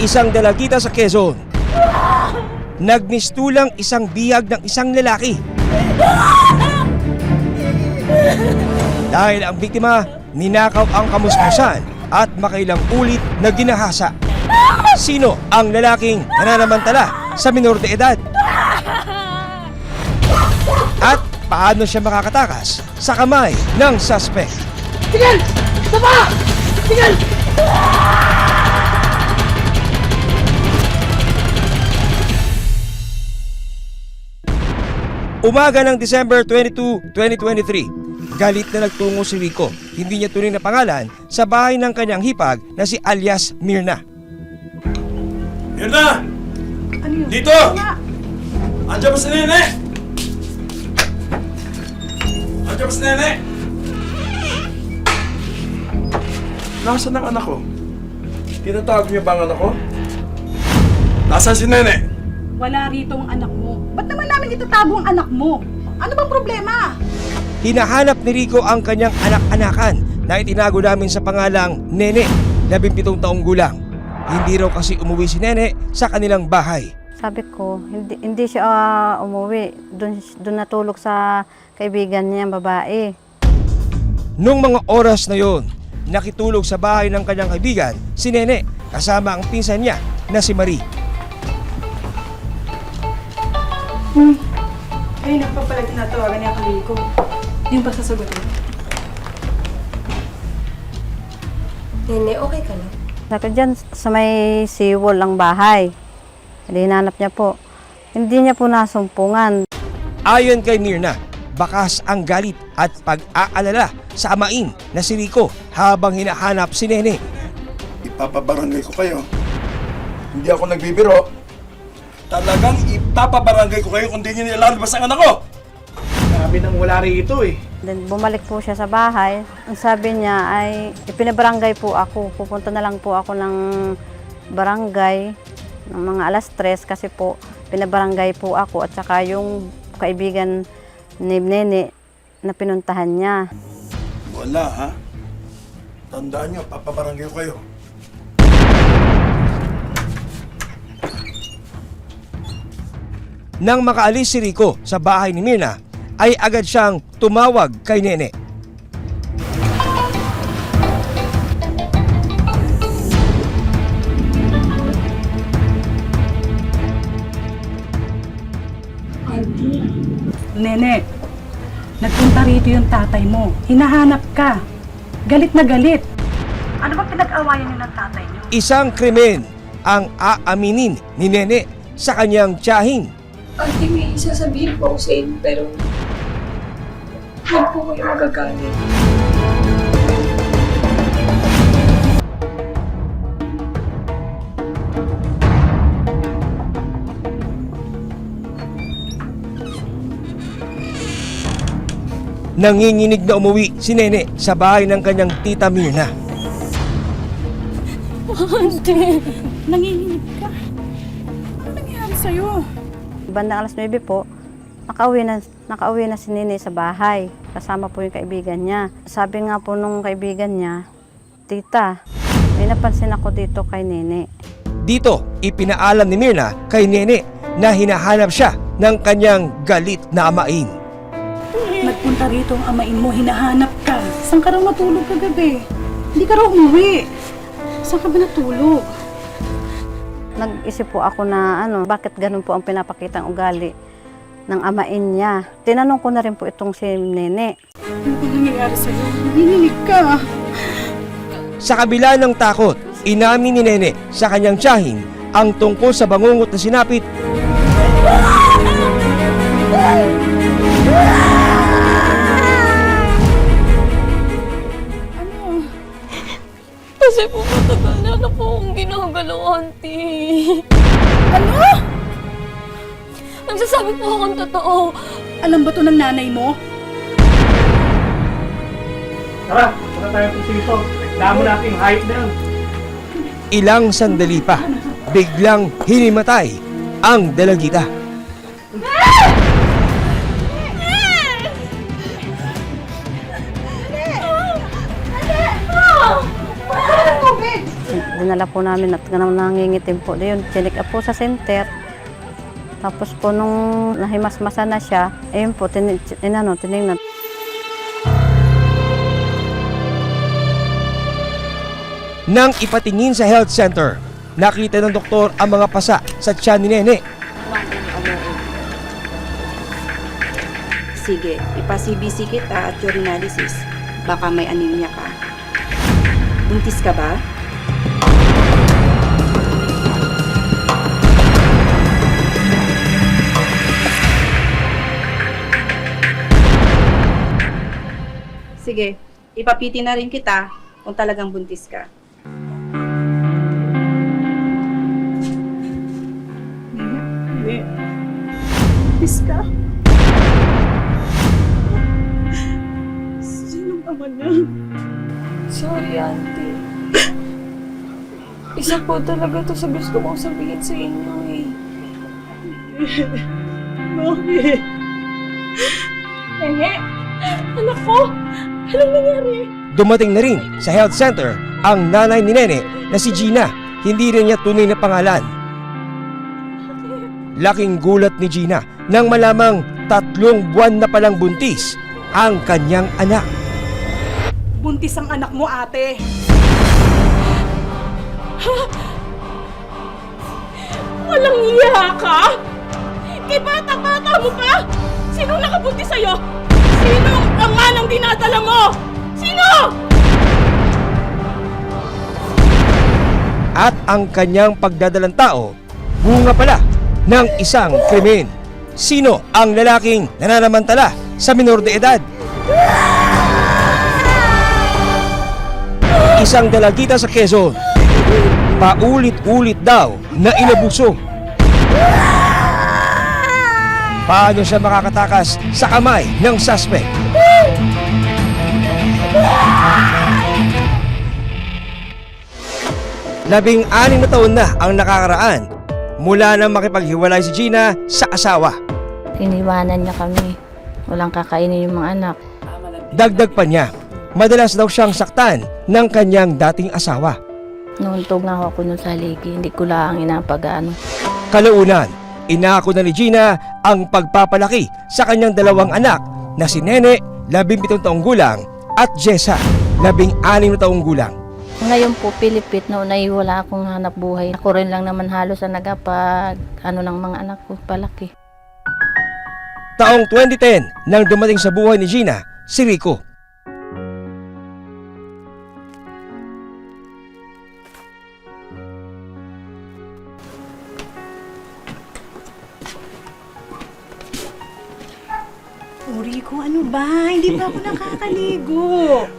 Isang dalagita sa Quezon. Nagmistulang isang bihag ng isang lalaki. Dahil ang biktima, ninakaw ang kamusmusan at makailang ulit na ginahasa. Sino ang lalaking nananamantala sa minor de edad? At paano siya makakatakas sa kamay ng suspect? Tigil! Baba! Tigil! Umaga ng December 22, 2023, galit na nagtungo si Rico, hindi niya tunay na pangalan, sa bahay ng kanyang hipag na si alias Mirna. Mirna! Ano yun? Dito! Andiyan ba si Nene? Andiyan ba si Nene? Nasaan ang anak ko? Tinatawag niyo ba ang anak ko? Nasaan si Nene? Wala rito ang anak mo. Ba't naman namin itatago ang anak mo? Ano bang problema? Hinahanap ni Rico ang kanyang anak-anakan na itinago namin sa pangalang Nene, 17 taong gulang. Hindi raw kasi umuwi si Nene sa kanilang bahay. Sabi ko, hindi siya umuwi. Doon natulog sa kaibigan niya, babae. Nung mga oras na yon, nakitulog sa bahay ng kanyang kaibigan si Nene kasama ang pinsan niya na si Marie. Ay, naku pala tinatawagan niya kami ko. Yung ba sasagutin? Nene, okay ka na? Sabi dyan sa may seawall ang bahay. Hinanap niya po. Hindi niya po nasumpungan. Ayon kay Mirna, bakas ang galit at pag-aalala sa amain na si Rico habang hinahanap si Nene. Ipapabarangay ko kayo. Hindi ako nagbibiro. Talagang ipapabarangay ko kayo kung di niyo nilalabas ang anak ko! Sabi nang wala rito eh. Then bumalik po siya sa bahay. Ang sabi niya ay ipinabarangay po ako. Pupunta na lang po ako ng barangay ng mga alas 3 kasi po pinabarangay po ako at saka yung kaibigan ni Nene na pinuntahan niya. Wala ha? Tandaan niyo, papabarangay ko kayo. Nang makaalis si Rico sa bahay ni Mirna, ay agad siyang tumawag kay Nene. Nene, nagpunta rito yung tatay mo. Hinahanap ka. Galit na galit. Ano ba pinag-awayan niyo ng tatay niyo? Isang krimen ang aaminin ni Nene sa kanyang tiyahin. Auntie, may sasabihin po ako sa inyo, pero huwag po kayo magagalit. Nanginginig na umuwi si Nene sa bahay ng kanyang tita Mirna. Auntie! Nanginginig ka. Ano nangyari sa'yo? Bandang alas 9 po, nakauwi na si Nene sa bahay. Kasama po yung kaibigan niya. Sabi nga po nung kaibigan niya, Tita, may napansin ako dito kay Nene. Dito, ipinaalam ni Mirna kay Nene na hinahanap siya ng kanyang galit na amain. Nagpunta rito ang amain mo, hinahanap ka. Saan ka raw natulog kagabi? Hindi ka raw umuwi. Saan ka ba natulog? Nag-isip po ako na bakit ganun po ang pinapakitang ugali ng amain niya. Tinanong ko na rin po itong si Nene. Ano ba nangyayari sa'yo? Nanginginig ka. Sa kabila ng takot, inamin ni Nene sa kanyang tiyahin ang tungkol sa bangungot na sinapit. Kasi po matagal na po akong ginagalaw, Auntie. Ano? Nagsasabi po akong totoo. Alam ba to ng nanay mo? Tara, punta tayo kung sito. Damo natin yung hype na yun. Ilang sandali pa, biglang hinimatay ang dalagita. dinala po namin at nangingitim po. Yun, chinik up po sa center. Tapos po nung nahimasmasa na siya, ayun po, tinignan. Nang ipatingin sa health center, nakita ng doktor ang mga pasa sa tiyan ni Nene. Sige, ipa-CBC kita at urinalysis. Baka may anemia ka. Buntis ka ba? Sige, ipapiti na rin kita kung talagang buntis ka. Hindi. Buntis ka? Sinong ama niya? Sorry, Auntie. Isa po talaga to sa gusto kong sabihin sa inyo eh. Bakit? Nene! Anak ko! Anong nangyari? Dumating na rin sa health center ang nanay ni Nene na si Gina. Hindi rin niya tunay na pangalan. Laking gulat ni Gina nang malamang 3 buwan na palang buntis ang kanyang anak. Buntis ang anak mo, ate. Ha? Walang iya ka? Kay bata-bata mo pa? Sinong nakabuntis sa'yo? Sinong ama ng dinadala mo? Sino? At ang kanyang pagdadalang tao, bunga pala ng isang krimen. Sino ang lalaking nananamantala sa minor de edad? Isang dalagita sa Quezon, paulit-ulit daw na inabuso. Paano siya makakatakas sa kamay ng suspect? Labing-6 na taon na ang nakakaraan mula nang makipaghiwalay si Gina sa asawa. Iniwanan niya kami. Walang kakainin yung mga anak. Dagdag pa niya, madalas daw siyang saktan ng kanyang dating asawa. Nuuntog na ako nun sa ligi. Hindi ko lang inapag-ano. Kalaunan, inako na ni Gina ang pagpapalaki sa kanyang 2 anak na si Nene, 17 taong gulang, at Jessa, 16 na taong gulang. Ngayon po, Pilipit, noon ay wala akong hanap buhay. Ako rin lang naman halos ang nagapag ng mga anak ko palaki. Taong 2010 nang dumating sa buhay ni Gina, si Rico. Rico, ano ba? Hindi ba ako nakakaligo?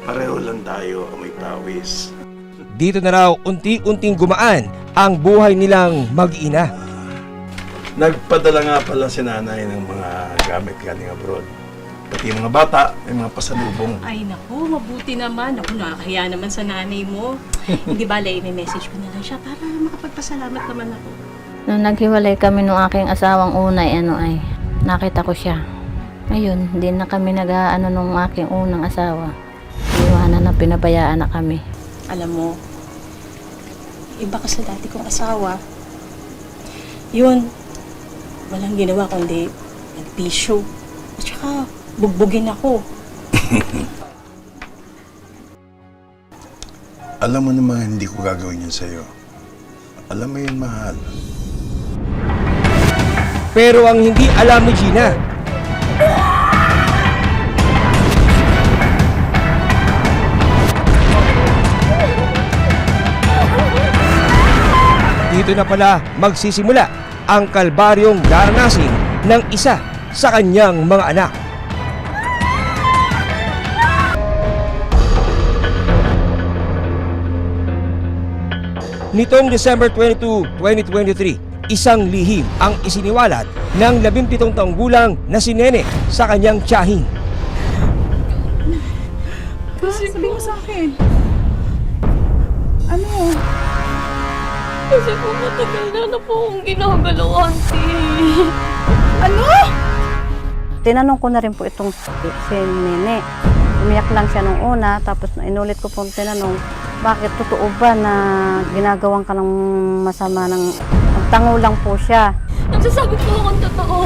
Pareho lang tayo, amoy pawis. Dito na raw unti-unting gumaan ang buhay nilang mag-ina. Nagpadala nga pala si nanay ng mga gamit galing abroad. Pati yung mga bata, may mga pasalubong. Ay naku, mabuti naman. Naku, nakakahiya naman sa nanay mo. Hindi ba, i-message ko na lang siya para makapagpasalamat naman ako. Nung naghiwalay kami nung aking asawang unay, nakita ko siya. Ayun, hindi na kami nag-aano nung aking unang asawa. Iwanan na, pinabayaan na kami. Alam mo, iba ka sa dati kong asawa. Yun, walang ginawa kundi nagpisyo. At saka, bugbugin ako. Alam mo naman hindi ko gagawin yun sa'yo. Alam mo yun, mahal. Pero ang hindi alam ni Gina, dito na pala magsisimula ang kalbaryong daranasin ng isa sa kanyang mga anak. Nitong December 22, 2023, isang lihim ang isiniwalat ng 17 taong gulang na si Nene sa kanyang tiyahin. Sabi mo sa akin. Ano? Kasi po matagal na po akong ginagalaw, Auntie. Ano? Tinanong ko na rin po itong si Nene. Umiyak lang siya nung una, tapos inulit ko pong tinanong, bakit totoo ba na ginagawan ka ng masama ng magtango lang po siya. Nagsasabi po akong totoo.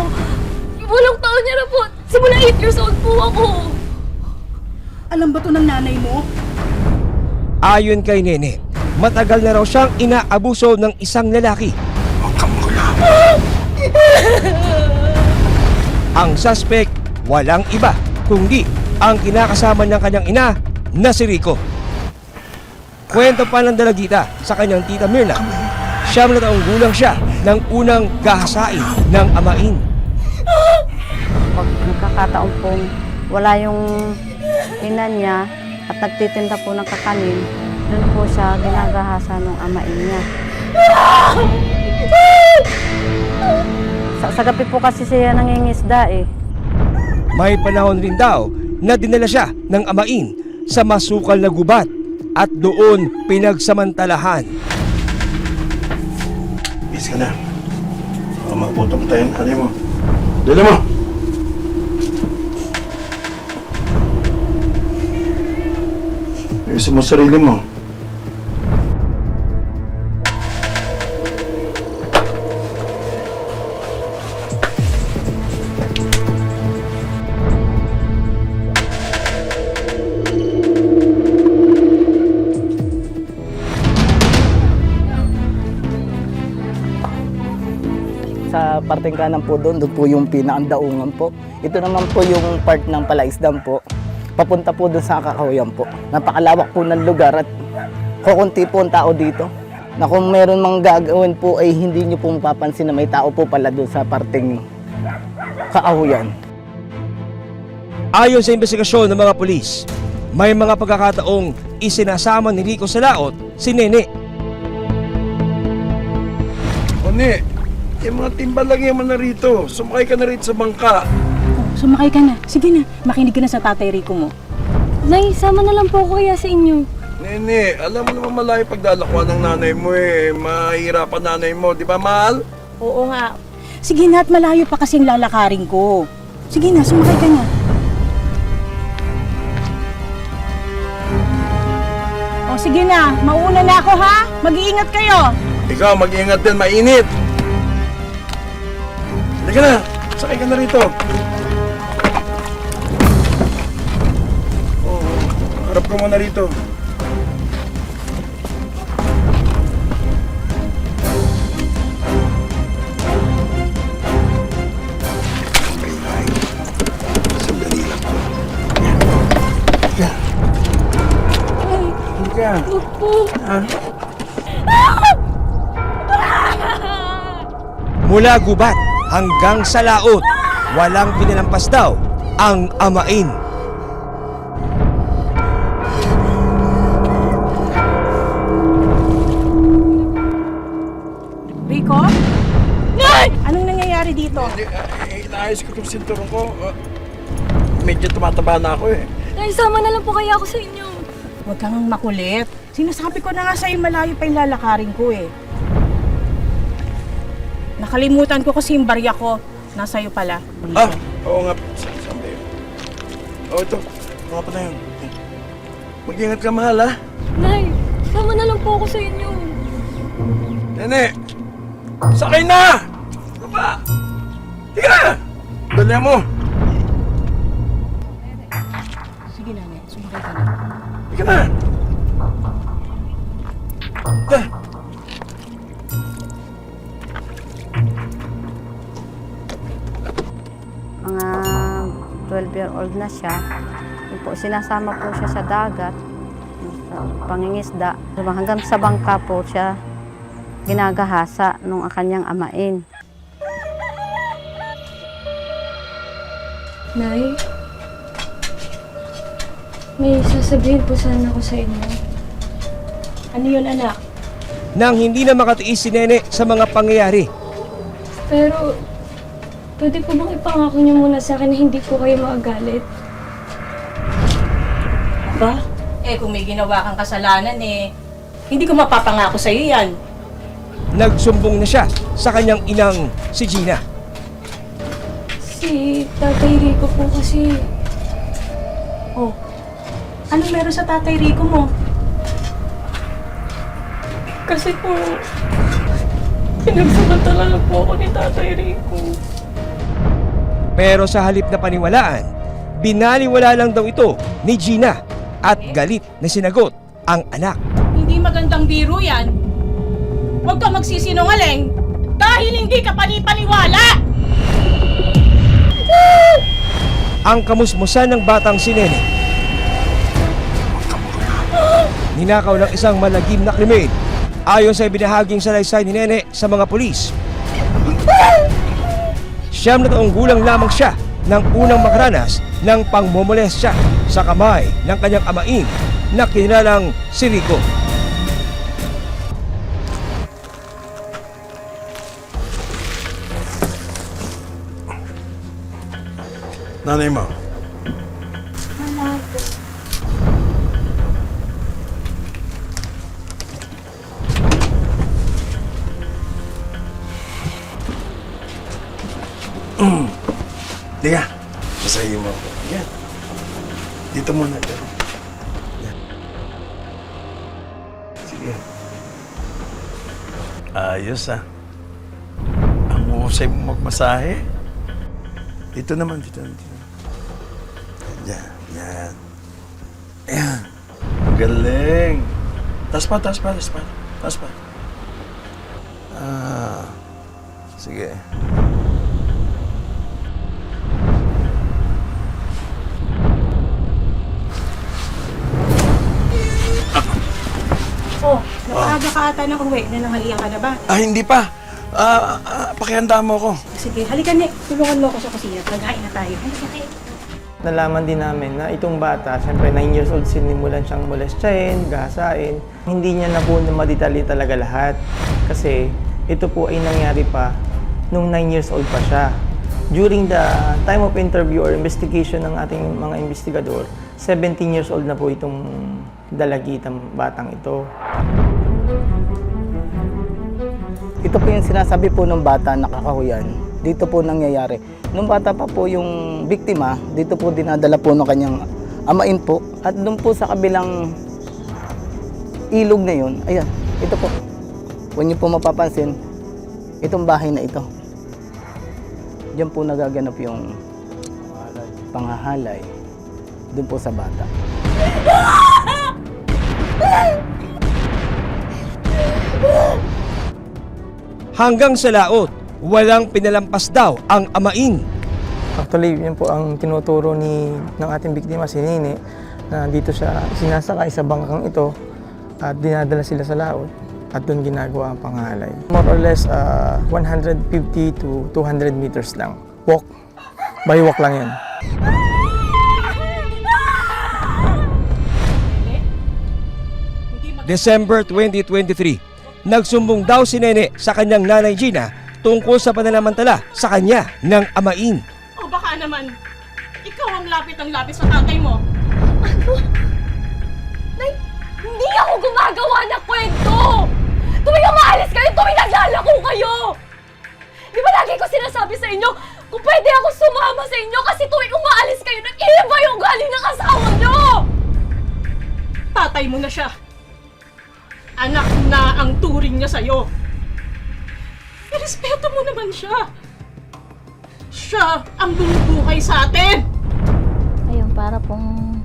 Walang taon niya na po. Simula 8 years old po ako. Alam ba to ng nanay mo? Ayon kay Nene, matagal na raw siyang inaabuso ng isang lalaki. Ang suspect, walang iba, kundi ang kinakasama ng kanyang ina na si Rico. Kwento pa ng dalagita sa kanyang tita Mirna, 9 na taong gulang siya nang unang gahasain ng amain. Pag nagkakataon pong wala yung ina niya at nagtitinda po ng kakanin, doon po siya ginagahasa ng amain niya. Sa gabi po kasi siya nangingisda eh. May panahon rin daw na dinala siya ng amain sa masukal na gubat at doon pinagsamantalahan. Bis ka na. Maputom tayo. Ano mo? Dala mo! Ayusin mo sarili mo. Sa parteng kanan po doon po yung pinakaandaungan po. Ito naman po yung part ng Palaisdam po. Papunta po doon sa Kakahuyan po. Napakalawak po ng lugar at kukunti po ang tao dito. Na kung meron mang gagawin po ay hindi nyo po mapapansin na may tao po pala doon sa parteng Kakahuyan. Ayon sa investigasyon ng mga pulis, may mga pagkakataong isinasama ni Rico sa laot si Nene. Oni, yung mga timbalang yaman na rito. Sumakay ka na rito sa bangka. Sumakay ka na. Sige na, makinig ka na sa tatay Rico mo. Nay, sama na lang po ako kaya sa inyo. Nene, alam mo naman malayo pagdalakuan ng nanay mo eh. Mahirapan nanay mo, di ba mahal? Oo nga. Sige na at malayo pa kasing lalakarin ko. Sige na, sumakay ka na. O sige na, mauuna na ako ha. Mag-iingat kayo. Ikaw, mag-iingat din, mainit. Halika na, sakay ka na rito. Harap ka muna rito. Sandali lang po. Halika. Mula gubat hanggang sa laot, walang pinalampas daw ang amain. Rico? Nay! Anong nangyayari dito? Inaayos ko itong sinturong ko. Medyo tumataba na ako eh. Nay, sama na lang po kaya ako sa inyo. Huwag kang makulit. Sinasabi ko na nga sa'yo malayo pa yung lalakarin ko eh. Nakalimutan ko kasi yung barya ko. Nasa'yo pala. Ah, oo nga. Saan ba yun? Oo, ito. Mga pa na yun. Mag-ingat ka, mahal, ha? Nay, sama na lang po ako sa inyo. Nene! Sakay na! Baba! Tika! Dali mo! Sige na, Nen. Sumakay ka na. Tika na! Ah! Mga 12-year-old na siya. Yun po, sinasama po siya sa dagat, sa pangingisda. Hanggang sa bangka po siya ginagahasa nung kanyang amain. Nay, may sasabihin po sana ako sa inyo. Ano yun, anak? Nang hindi na makatiis si Nene sa mga pangyayari, Pero, pwede po bang ipangako niyo muna sa akin na hindi po kayo magagalit? Ba? Kung may ginawa kang kasalanan hindi ko mapapangako sa'yo yan. nagsumbong na siya sa kanyang inang si Gina. Si Tatay Rico po kasi... Oh, anong meron sa tatay Rico mo? Kasi po, pinagsamantala lang po ako ni Tatay Rico. Pero sa halip na paniwalaan, binaliwala lang daw ito ni Gina at galit na sinagot ang anak. Hindi magandang biro yan. Huwag ka magsisinungaling dahil hindi ka panipaniwala! Ang kamusmusan ng batang si Nene. Ninakaw ng isang malagim na krimen. Ayon sa ibinahaging salaysay ni Nene sa mga pulis, 9 na taong gulang lamang siya nang unang makaranas ng pangmomolestya sa kamay ng kanyang amain na kinilalang si Rico. Nanay mo. Liga, masahin mo ako. Yan. Dito muna. Yan. Sige. Ayos ah. Ang husay mo magmasahe. Dito naman, dito. Yan, yan. Ayan. Galing. Taas pa. Ah. Sige. Oh, napaaga ka ata ng uwi. Nananghalian ka na ba? Hindi pa. Pakihanda mo ako. Sige, halika Nick. Tulungan mo ako sa kusina. Maghain na tayo. Halika kayo. Nalaman din namin na itong bata, siyempre 9 years old, sinimulan siyang molestahin, gahasain. Hindi niya na po madetali talaga lahat. Kasi ito po ay nangyari pa nung 9 years old pa siya. During the time of interview or investigation ng ating mga investigador, 17 years old na po itong dalagitang batang ito. Ito po yung sinasabi po ng bata na kakahuyan. Dito po nangyayari. Nung bata pa po yung biktima, dito po dinadala po ng kanyang amain po. At doon po sa kabilang ilog na yun, ayan, ito po. Kung niyo po mapapansin, itong bahay na ito. Diyan po nagaganap yung panghahalay. Doon po sa bata. Hanggang sa laot, walang pinalampas daw ang amain. Actually, yun po ang tinuturo ng ating biktima, si Nene, na dito siya sinasakay sa bangkang ito at dinadala sila sa laot at doon ginagawa ang pangahalay. More or less 150 to 200 meters lang. Walk. By walk lang yan. December 2023, nagsumbong daw si Nene sa kanyang nanay Gina tungkol sa pananamantala sa kanya ng amain. O baka naman, ikaw ang lapit sa tatay mo. Ano? Nay, hindi ako gumagawa ng kwento! Tuwing umaalis kayo, tuwing naglalako kayo! Di ba lagi ko sinasabi sa inyo, kung pwede ako sumama sa inyo kasi tuwing umaalis kayo, nag-iiba yung galing ng asawa nyo! Tatay mo na siya. Anak na ang turing niya sa'yo. Irespeto mo naman siya. Siya ang bumubuhay sa atin. Ayun, para pong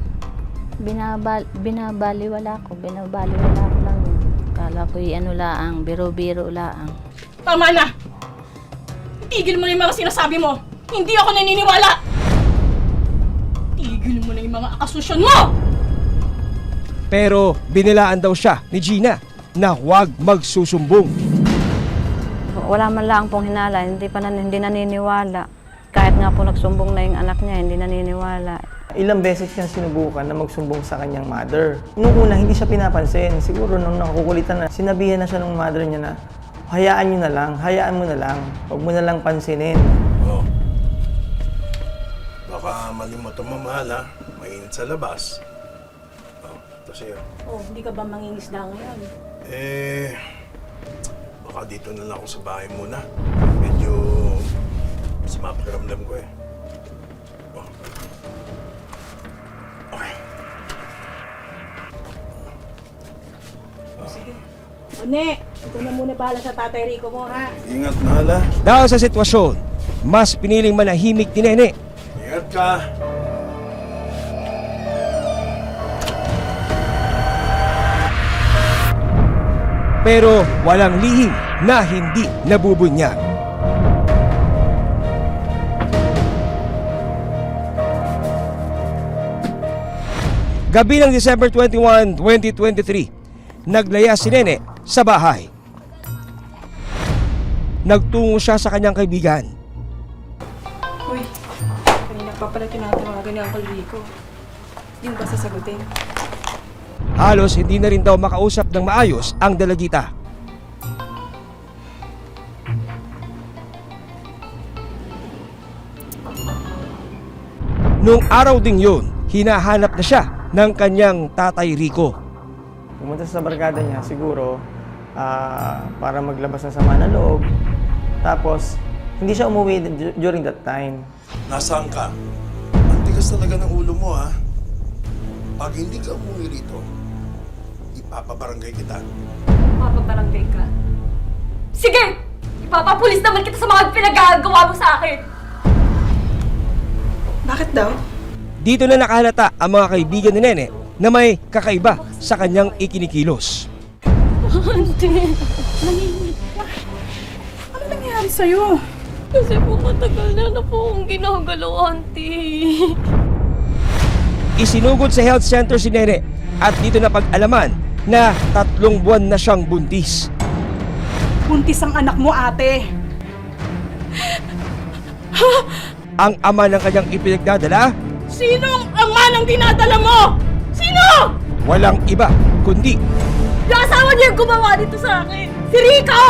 binabaliwala ko lang yun. Kala ko ano laang, biro-biro laang. Tama na. Tigil mo na yung mga sinasabi mo. Hindi ako naniniwala. Tigil mo na yung mga akasusyon mo. Pero binilaan daw siya ni Gina na huwag magsusumbong. Wala man lang pong hinala, hindi naniniwala. Kahit nga po nagsumbong na yung anak niya, hindi naniniwala. Ilang beses niya sinubukan na magsumbong sa kanyang mother. Nung una, hindi siya pinapansin. Siguro nung nakukulitan na, sinabihan na siya ng mother niya na, hayaan mo na lang. Huwag mo na lang pansinin. Oh. Baka malimutan mo, mahal ha. Mainit sa labas. Oh, ito sa'yo. Oh, hindi ka ba mangingisda ngayon? Baka dito na lang ako sa bahay muna. Medyo masama pakiramdam ko eh. Oh. Okay. Oh. Sige. Ne, ito na muna bala sa tatay Rico mo, ha? Ingat, mahal ha. Dahil sa sitwasyon, mas piniling manahimik ni Nene. Ingat ka. Pero walang lihim na hindi nabubunyag. Gabi ng December 21, 2023, naglaya si Nene sa bahay. Nagtungo siya sa kanyang kaibigan. Uy, kanina pa pala tinatawagan ni Uncle Rico. Hindi mo ba sasagutin? Halos hindi na rin daw makausap ng maayos ang dalagita. Noong araw ding yun, hinahanap na siya ng kanyang tatay Rico. Pumunta sa barkada niya siguro para maglabas ng sama na loob. Tapos, hindi siya umuwi during that time. Nasaan ka? Ang tigas talaga ng ulo mo ha. Pag hindi ka umuwi rito, ipapabarangay kita. Papabarangay ka? Sige! Ipapapulis naman kita sa mga pinagagawa mo sa akin! Bakit daw? Dito na nakahalata ang mga kaibigan ni Nene na may kakaiba sa kanyang ikinikilos. Ano nangyari sa'yo? Kasi po matagal na po akong ginagalaw, auntie. Isinugod sa health center si Nene at dito na pag-alaman na 3 buwan na siyang buntis. Buntis ang anak mo, ate. Ang ama ng kanyang ipinagdadala, Sinong ama ng dinadala mo? Sino? walang iba kundi Yung asawa niya yung gumawa dito sa akin! Si Rico!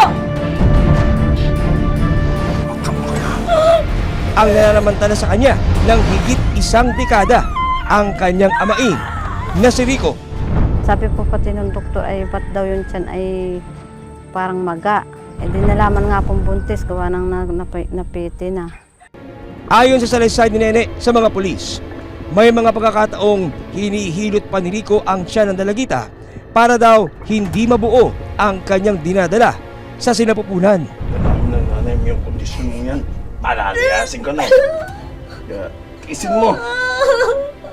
ang nananamantala sa kanya ng higit 1 dekada ang kanyang amain na si Rico. Sabi po pati ng doktor ay ba't daw yung tiyan ay parang maga. Eh di nalaman nga pong buntis, gawa ng napiti na. Ayon sa salaysay ni Nene sa mga pulis, may mga pagkakataong hinihilot pa ni Rico ang tiyan ng dalagita para daw hindi mabuo ang kanyang dinadala sa sinapupunan. Alam na nanay mo yung kondisyon mo yan. Palalayasin ka na. Kaya, kisin mo.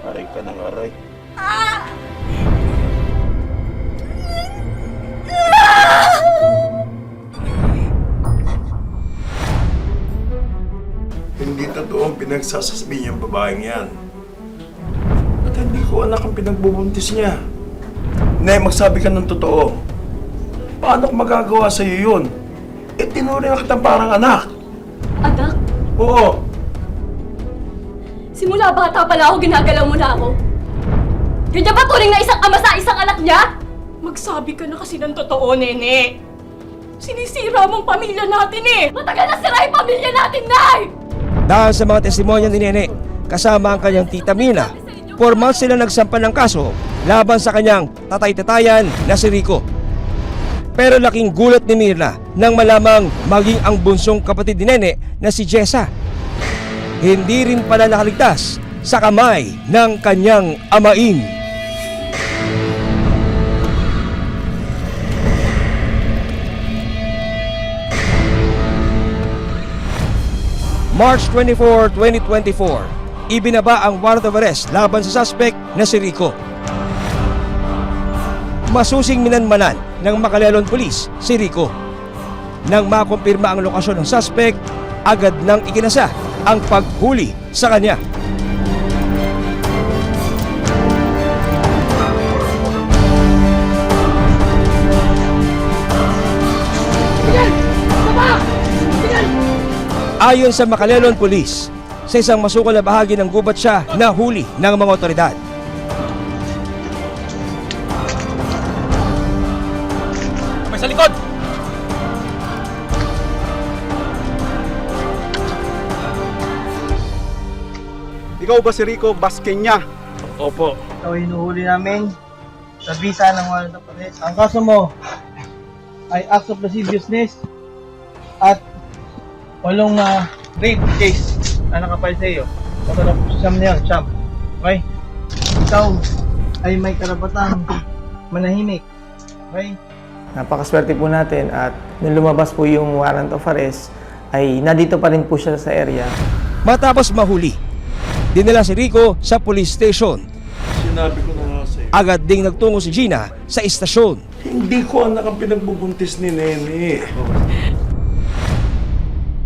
Aray ka ng aray. Hindi totoo ang pinagsasasabi niyang babaeng yan. At hindi ko anak ang pinagbubuntis niya. Nay, magsabi ka ng totoo. Paano ko magagawa sa iyo yun? Eh, tinuring na kitang parang anak. Anak, Oo. simula bata pala ako ginagalaw mo na ako. Ganyan ba turing na isang ama sa isang anak niya? Magsabi ka na kasi ng totoo, Nene. Sinisira mong pamilya natin eh. Matagal na sira yung pamilya natin, Nay! Dahil sa mga testimonya ni Nene, kasama ang kanyang tita Mina, 4 months sila nagsampan ng kaso laban sa kanyang tatay-tatayan na si Rico. Pero laking gulat ni Mirna nang malamang maging ang bunsong kapatid ni Nene na si Jessa hindi rin pala nakaligtas sa kamay ng kanyang amain. March 24, 2024, ibinaba ang warrant of arrest laban sa suspect na si Rico. Masusing minanmanan ng Macalelon Police si Rico. Nang makumpirma ang lokasyon ng suspect, agad nang ikinasa ang paghuli sa kanya. Ayon sa Macalelon Police, sa isang masukal na bahagi ng gubat siya nahuli ng mga otoridad. May sa likod! Ikaw ba si Rico Basqueña? Opo. Ikaw hinuhuli namin sa visa ng warrant of arrest. Ang kaso mo ay acts of lasciviousness at 8 rape case na nakapal sa iyo. Ito na siyam na yun, siyam. Okay? Ikaw ay may karapatang manahimik. Okay? Napakaswerte po natin at nung lumabas po yung warrant of arrest ay nandito pa rin po siya sa area. Matapos mahuli, dinala si Rico sa police station. Sinabi ko na nga sa'yo. Agad ding nagtungo si Gina sa istasyon. Hindi ko anak ang pinagbubuntis ni Nene.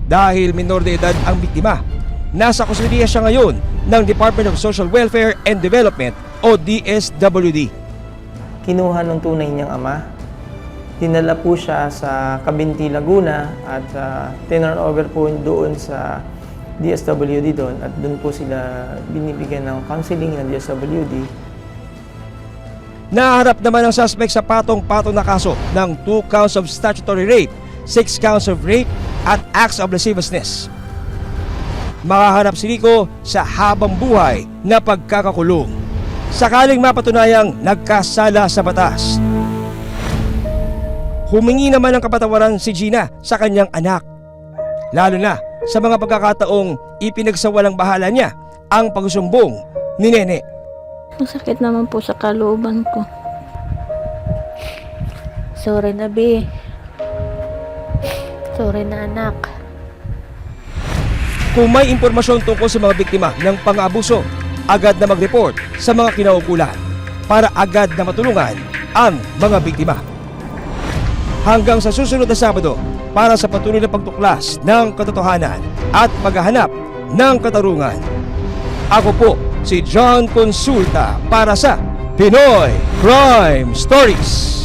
Dahil minor de edad ang biktima, nasa kustudiya siya ngayon ng Department of Social Welfare and Development o DSWD. Kinuha ng tunay niyang ama, dinala po siya sa Cabinti, Laguna at tinurn over po doon sa DSWD doon at doon po sila binibigyan ng counseling ng DSWD. Naharap naman ang suspect sa patong-patong na kaso ng 2 counts of statutory rape, 6 counts of rape at acts of lasciviousness. Makaharap si Rico sa habang buhay na pagkakakulong sakaling mapatunayang nagkasala sa batas. Humingi naman ng kapatawaran si Gina sa kanyang anak, lalo na sa mga pagkakataong ipinagsawalang bahala niya ang pagsusumbong ni Nene. Masakit naman po sa kalooban ko. Sorry na, Bi. Sorry na, anak. Kung may impormasyon tungkol sa mga biktima ng pang-abuso, agad na mag-report sa mga kinaukulan para agad na matulungan ang mga biktima. Hanggang sa susunod na Sabado para sa patuloy na pagtuklas ng katotohanan at paghahanap ng katarungan. Ako po si John Consulta para sa Pinoy Crime Stories.